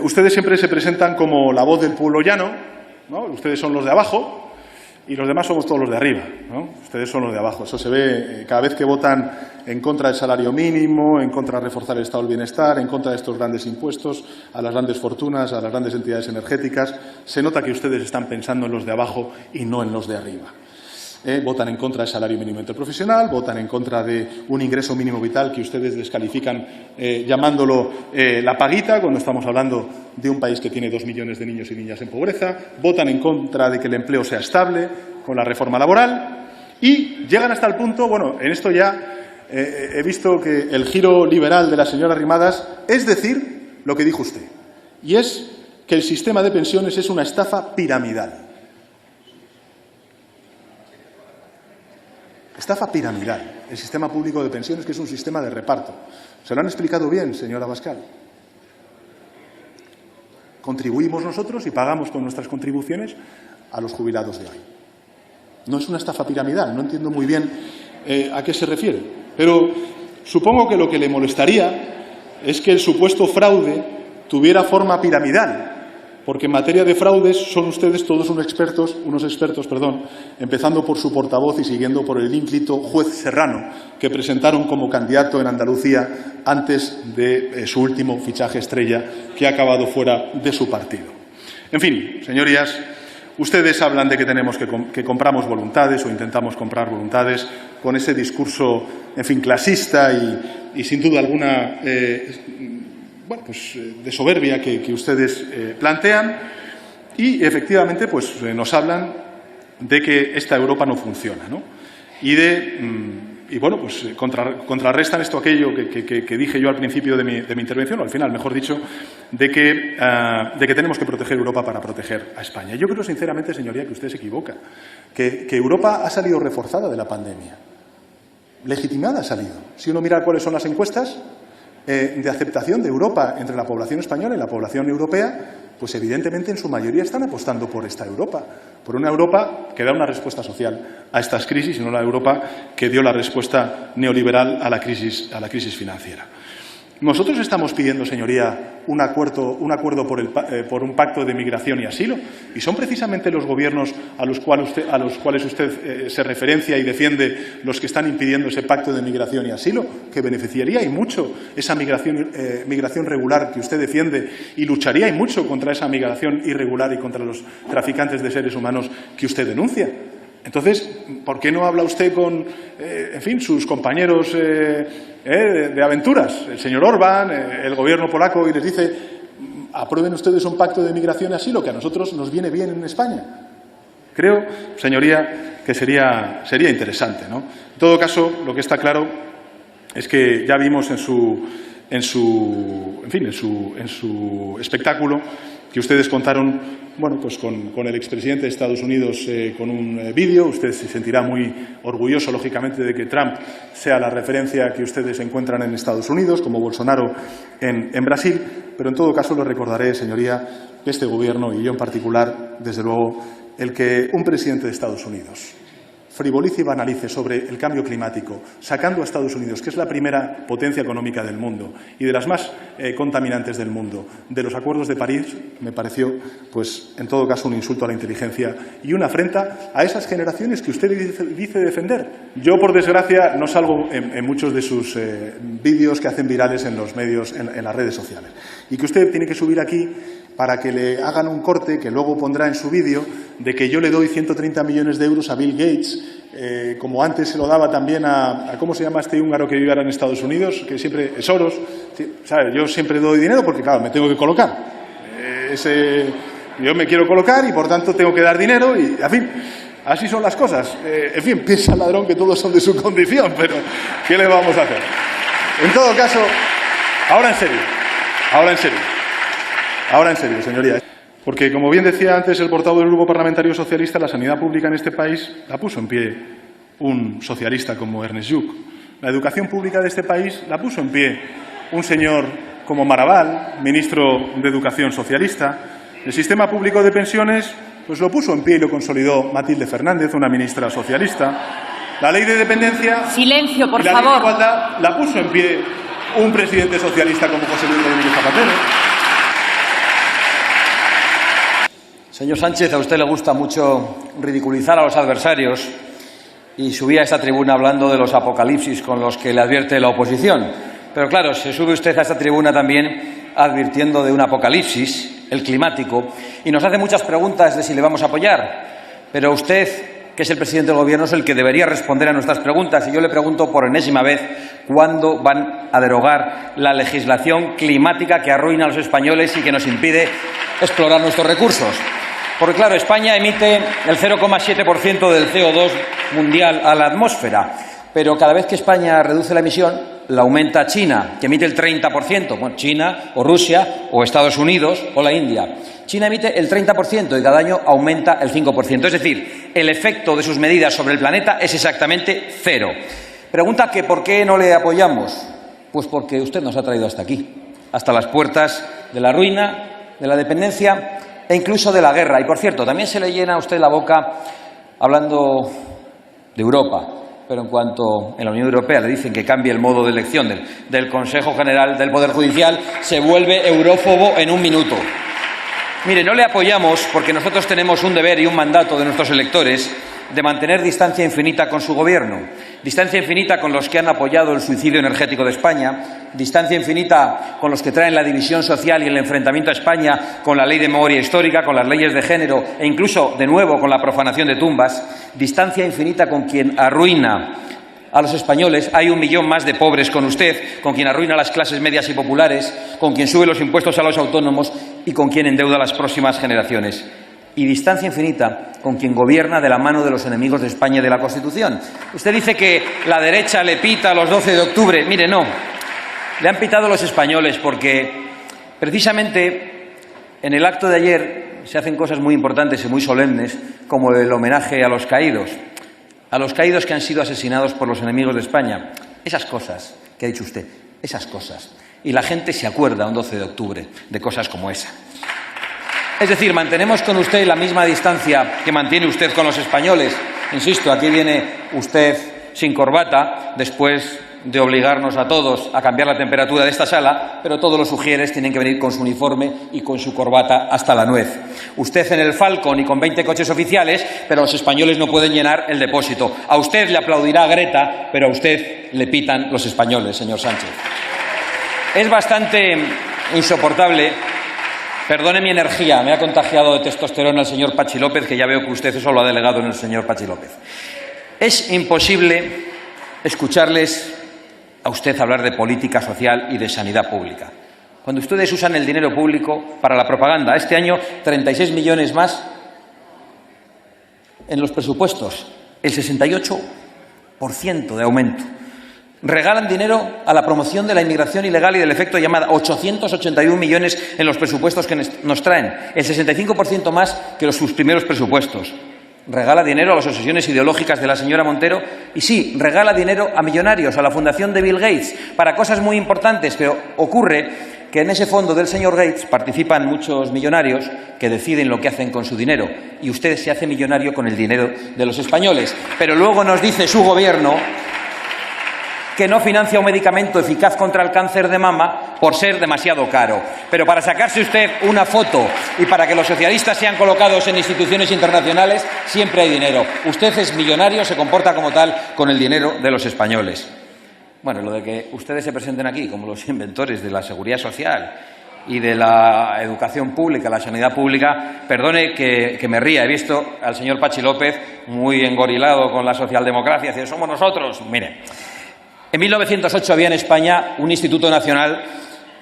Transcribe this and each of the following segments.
Ustedes siempre se presentan como la voz del pueblo llano, ¿no? Ustedes son los de abajo y los demás somos todos los de arriba, ¿no? Ustedes son los de abajo. Eso se ve cada vez que votan en contra del salario mínimo, en contra de reforzar el estado del bienestar, en contra de estos grandes impuestos, a las grandes fortunas, a las grandes entidades energéticas. Se nota que ustedes están pensando en los de abajo y no en los de arriba. Votan en contra del salario mínimo interprofesional, votan en contra de un ingreso mínimo vital que ustedes descalifican llamándolo la paguita, cuando estamos hablando de un país que tiene 2 millones de niños y niñas en pobreza, votan en contra de que el empleo sea estable con la reforma laboral y llegan hasta el punto, bueno, en esto ya he visto que el giro liberal de la señora Arrimadas es decir lo que dijo usted, y es que el sistema de pensiones es una estafa piramidal. Estafa piramidal, el sistema público de pensiones, que es un sistema de reparto. ¿Se lo han explicado bien, señora Abascal? Contribuimos nosotros y pagamos con nuestras contribuciones a los jubilados de hoy. No es una estafa piramidal, no entiendo muy bien a qué se refiere. Pero supongo que lo que le molestaría es que el supuesto fraude tuviera forma piramidal, porque en materia de fraudes son ustedes todos unos expertos, empezando por su portavoz y siguiendo por el ínclito juez Serrano, que presentaron como candidato en Andalucía antes de su último fichaje estrella, que ha acabado fuera de su partido. En fin, señorías, ustedes hablan de que tenemos que compramos voluntades o intentamos comprar voluntades con ese discurso, en fin, clasista y sin duda alguna de soberbia que ustedes plantean y, efectivamente, pues nos hablan de que esta Europa no funciona, ¿no? Y bueno, pues contrarrestan esto aquello que dije yo al principio de mi intervención, o al final, mejor dicho, de que tenemos que proteger Europa para proteger a España. Yo creo, sinceramente, señoría, que usted se equivoca, que Europa ha salido reforzada de la pandemia, legitimada ha salido. Si uno mira cuáles son las encuestas de aceptación de Europa entre la población española y la población europea, pues evidentemente en su mayoría están apostando por esta Europa, por una Europa que da una respuesta social a estas crisis y no la Europa que dio la respuesta neoliberal a la crisis financiera. Nosotros estamos pidiendo, señoría, un acuerdo por un pacto de migración y asilo, y son precisamente los gobiernos a los cuales usted se referencia y defiende los que están impidiendo ese pacto de migración y asilo, que beneficiaría y mucho esa migración regular que usted defiende y lucharía y mucho contra esa migración irregular y contra los traficantes de seres humanos que usted denuncia. Entonces, ¿por qué no habla usted con, en fin, sus compañeros de aventuras, el señor Orbán, el gobierno polaco, y les dice, aprueben ustedes un pacto de migración y asilo, que a nosotros nos viene bien en España? Creo, señoría, que sería interesante, ¿no? En todo caso, lo que está claro es que ya vimos en su espectáculo que ustedes contaron, bueno, pues con el expresidente de Estados Unidos con un vídeo. Usted se sentirá muy orgulloso, lógicamente, de que Trump sea la referencia que ustedes encuentran en Estados Unidos, como Bolsonaro en Brasil. Pero en todo caso le recordaré, señoría, que este Gobierno, y yo en particular, desde luego, el que un presidente de Estados Unidos frivolice y banalice sobre el cambio climático, sacando a Estados Unidos, que es la primera potencia económica del mundo y de las más contaminantes del mundo, de los acuerdos de París, me pareció, pues, en todo caso, un insulto a la inteligencia y una afrenta a esas generaciones que usted dice defender. Yo, por desgracia, no salgo en muchos de sus vídeos que hacen virales en los medios, en las redes sociales, y que usted tiene que subir aquí para que le hagan un corte que luego pondrá en su vídeo de que yo le doy 130 millones de euros a Bill Gates, como antes se lo daba también a ¿cómo se llama este húngaro que vive ahora en Estados Unidos? Que siempre es Soros. ¿Sabe? Yo siempre doy dinero porque, claro, me tengo que colocar. Yo me quiero colocar y, por tanto, tengo que dar dinero y, en fin, así son las cosas. En fin, piensa el ladrón que todos son de su condición, pero ¿qué le vamos a hacer? En todo caso, ahora en serio, señorías. Porque, como bien decía antes el portavoz del Grupo Parlamentario Socialista, la sanidad pública en este país la puso en pie un socialista como Ernest Lluch. La educación pública de este país la puso en pie un señor como Maragall, ministro de Educación socialista. El sistema público de pensiones pues lo puso en pie y lo consolidó Matilde Fernández, una ministra socialista. La ley de dependencia... Silencio, por y la favor. Ley de igualdad la puso en pie un presidente socialista como José Luis Rodríguez Zapatero. Señor Sánchez, a usted le gusta mucho ridiculizar a los adversarios y subía a esta tribuna hablando de los apocalipsis con los que le advierte la oposición. Pero claro, se sube usted a esta tribuna también advirtiendo de un apocalipsis, el climático, y nos hace muchas preguntas de si le vamos a apoyar. Pero usted, que es el presidente del Gobierno, es el que debería responder a nuestras preguntas. Y yo le pregunto por enésima vez cuándo van a derogar la legislación climática que arruina a los españoles y que nos impide explorar nuestros recursos. Porque, claro, España emite el 0,7% del CO2 mundial a la atmósfera, pero cada vez que España reduce la emisión, la aumenta China, que emite el 30%. Bueno, China o Rusia o Estados Unidos o la India. China emite el 30% y cada año aumenta el 5%. Es decir, el efecto de sus medidas sobre el planeta es exactamente cero. Pregunta que ¿por qué no le apoyamos? Pues porque usted nos ha traído hasta aquí, hasta las puertas de la ruina, de la dependencia e incluso de la guerra. Y, por cierto, también se le llena a usted la boca hablando de Europa, pero en cuanto en la Unión Europea le dicen que cambie el modo de elección del Consejo General del Poder Judicial, se vuelve eurófobo en un minuto. Mire, no le apoyamos porque nosotros tenemos un deber y un mandato de nuestros electores de mantener distancia infinita con su Gobierno, distancia infinita con los que han apoyado el suicidio energético de España, distancia infinita con los que traen la división social y el enfrentamiento a España con la Ley de Memoria Histórica, con las leyes de género e incluso, de nuevo, con la profanación de tumbas, distancia infinita con quien arruina a los españoles. Hay 1 millón más de pobres con usted, con quien arruina a las clases medias y populares, con quien sube los impuestos a los autónomos y con quien endeuda a las próximas generaciones. Y distancia infinita con quien gobierna de la mano de los enemigos de España y de la Constitución. Usted dice que la derecha le pita los 12 de octubre. Mire, no. Le han pitado los españoles porque precisamente en el acto de ayer se hacen cosas muy importantes y muy solemnes, como el homenaje a los caídos que han sido asesinados por los enemigos de España. Esas cosas que ha dicho usted, esas cosas. Y la gente se acuerda un 12 de octubre de cosas como esa. Es decir, mantenemos con usted la misma distancia que mantiene usted con los españoles. Insisto, aquí viene usted sin corbata, después de obligarnos a todos a cambiar la temperatura de esta sala, pero todos los ujieres tienen que venir con su uniforme y con su corbata hasta la nuez. Usted en el Falcon y con 20 coches oficiales, pero los españoles no pueden llenar el depósito. A usted le aplaudirá Greta, pero a usted le pitan los españoles, señor Sánchez. Es bastante insoportable. Perdone mi energía, me ha contagiado de testosterona el señor Pachi López, que ya veo que usted eso lo ha delegado en el señor Pachi López. Es imposible escucharles a usted hablar de política social y de sanidad pública, cuando ustedes usan el dinero público para la propaganda. Este año, 36 millones más en los presupuestos, el 68% de aumento. Regalan dinero a la promoción de la inmigración ilegal y del efecto llamada, 881 millones en los presupuestos que nos traen, el 65% más que sus primeros presupuestos. Regala dinero a las obsesiones ideológicas de la señora Montero y sí, regala dinero a millonarios, a la fundación de Bill Gates, para cosas muy importantes, pero ocurre que en ese fondo del señor Gates participan muchos millonarios que deciden lo que hacen con su dinero y usted se hace millonario con el dinero de los españoles. Pero luego nos dice su Gobierno que no financia un medicamento eficaz contra el cáncer de mama por ser demasiado caro. Pero para sacarse usted una foto y para que los socialistas sean colocados en instituciones internacionales, siempre hay dinero. Usted es millonario, se comporta como tal con el dinero de los españoles. Bueno, lo de que ustedes se presenten aquí como los inventores de la seguridad social y de la educación pública, la sanidad pública, perdone que me ría. He visto al señor Pachi López muy engorilado con la socialdemocracia, dice, somos nosotros. Mire, en 1908 había en España un Instituto Nacional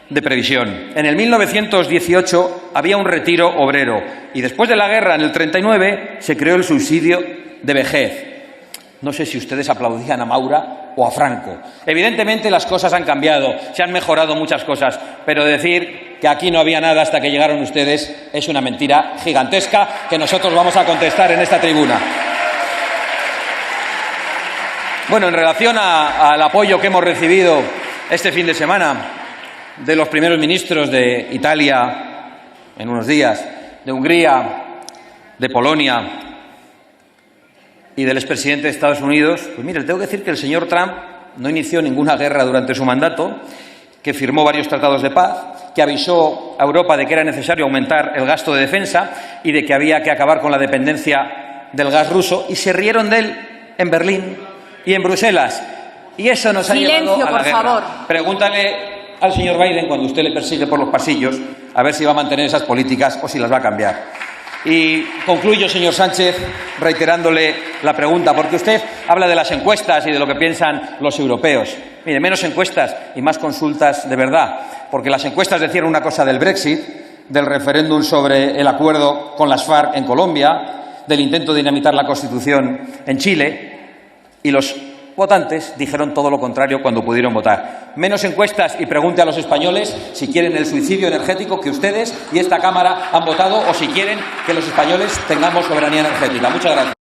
de Previsión. En el 1918 había un retiro obrero. Y después de la guerra, en el 39, se creó el subsidio de vejez. No sé si ustedes aplaudían a Maura o a Franco. Evidentemente las cosas han cambiado, se han mejorado muchas cosas, pero decir que aquí no había nada hasta que llegaron ustedes es una mentira gigantesca que nosotros vamos a contestar en esta tribuna. Bueno, en relación al apoyo que hemos recibido este fin de semana de los primeros ministros de Italia en unos días, de Hungría, de Polonia y del expresidente de Estados Unidos, pues mire, tengo que decir que el señor Trump no inició ninguna guerra durante su mandato que firmó varios tratados de paz, que avisó a Europa de que era necesario aumentar el gasto de defensa y de que había que acabar con la dependencia del gas ruso, y se rieron de él en Berlín y en Bruselas. Y eso nos ha llevado a la guerra. Favor. Pregúntale al señor Biden, cuando usted le persigue por los pasillos, a ver si va a mantener esas políticas o si las va a cambiar. Y concluyo, señor Sánchez, reiterándole la pregunta, porque usted habla de las encuestas y de lo que piensan los europeos. Mire, menos encuestas y más consultas de verdad, porque las encuestas decían una cosa del Brexit, del referéndum sobre el acuerdo con las FARC en Colombia, del intento de dinamitar la Constitución en Chile, y los votantes dijeron todo lo contrario cuando pudieron votar. Menos encuestas y pregunte a los españoles si quieren el suicidio energético que ustedes y esta Cámara han votado, o si quieren que los españoles tengamos soberanía energética. Muchas gracias.